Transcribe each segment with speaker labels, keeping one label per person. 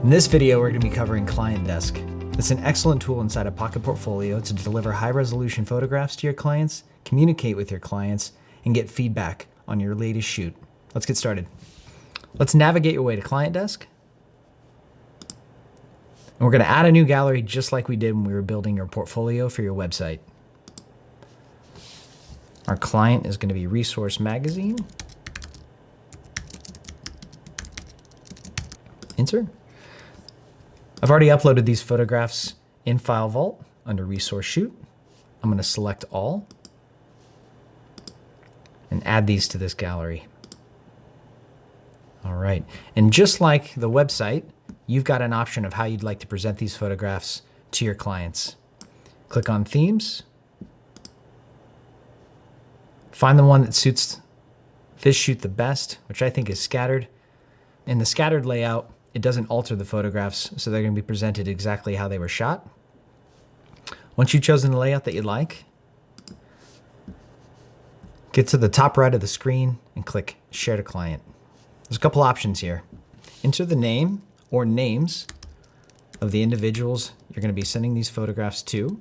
Speaker 1: In this video, we're going to be covering Client Desk. It's an excellent tool inside a Pocket Portfolio to deliver high-resolution photographs to your clients, communicate with your clients, and get feedback on your latest shoot. Let's get started. Let's navigate your way to Client Desk. And we're going to add a new gallery just like we did when we were building your portfolio for your website. Our client is going to be Resource Magazine. Enter. I've already uploaded these photographs in File Vault under Resource Shoot. I'm going to select all and add these to this gallery. All right. And just like the website, you've got an option of how you'd like to present these photographs to your clients. Click on Themes. Find the one that suits this shoot the best, which I think is scattered. In the scattered layout, it doesn't alter the photographs, so they're going to be presented exactly how they were shot. Once you've chosen the layout that you like, get to the top right of the screen and click Share to Client. There's a couple options here. Enter the name or names of the individuals you're going to be sending these photographs to.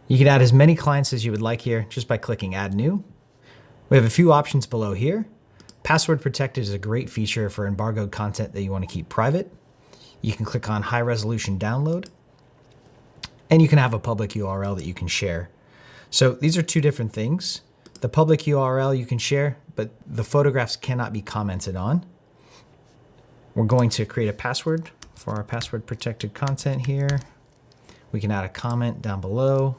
Speaker 1: You can add as many clients as you would like here just by clicking Add New. We have a few options below here. Password protected is a great feature for embargoed content that you want to keep private. You can click on High Resolution Download, and you can have a public URL that you can share. So these are two different things. The public URL you can share, but the photographs cannot be commented on. We're going to create a password for our password protected content here. We can add a comment down below,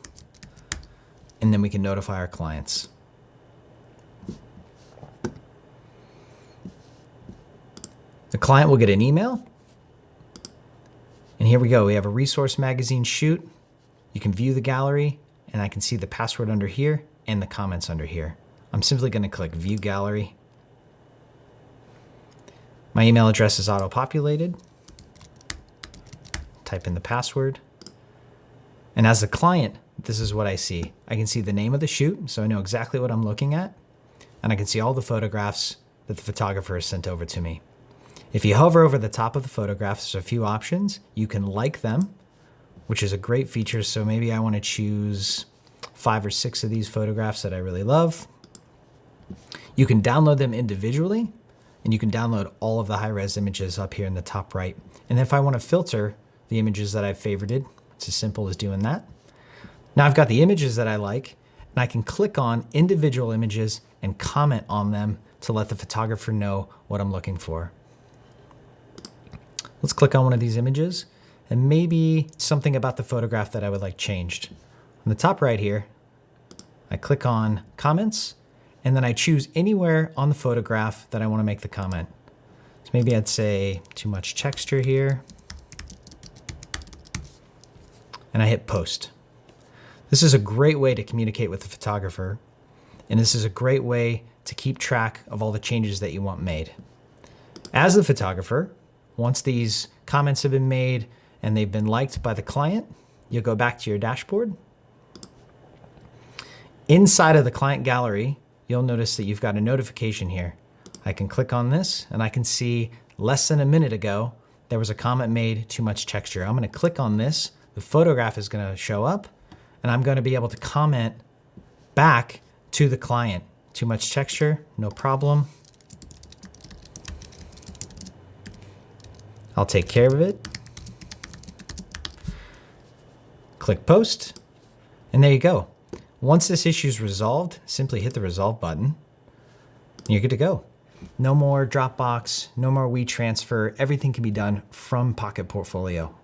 Speaker 1: and then we can notify our clients. The client will get an email. And here we go. We have a Resource Magazine shoot. You can view the gallery, and I can see the password under here and the comments under here. I'm simply going to click View Gallery. My email address is auto-populated. Type in the password. And as the client, this is what I see. I can see the name of the shoot, so I know exactly what I'm looking at. And I can see all the photographs that the photographer has sent over to me. If you hover over the top of the photographs, there's a few options. You can like them, which is a great feature. So maybe I want to choose 5 or 6 of these photographs that I really love. You can download them individually, and you can download all of the high-res images up here in the top right. And if I want to filter the images that I've favorited, it's as simple as doing that. Now I've got the images that I like, and I can click on individual images and comment on them to let the photographer know what I'm looking for. Let's click on one of these images and maybe something about the photograph that I would like changed. On the top right here, I click on Comments, and then I choose anywhere on the photograph that I want to make the comment. So maybe I'd say too much texture here. And I hit Post. This is a great way to communicate with the photographer, and this is a great way to keep track of all the changes that you want made. As the photographer, once these comments have been made and they've been liked by the client, you'll go back to your dashboard. Inside of the client gallery, you'll notice that you've got a notification here. I can click on this and I can see less than a minute ago, there was a comment made, too much texture. I'm going to click on this. The photograph is going to show up and I'm going to be able to comment back to the client. Too much texture, no problem. I'll take care of it. Click Post, and there you go. Once this issue is resolved, simply hit the Resolve button, and you're good to go. No more Dropbox, no more WeTransfer. Everything can be done from Pocket Portfolio.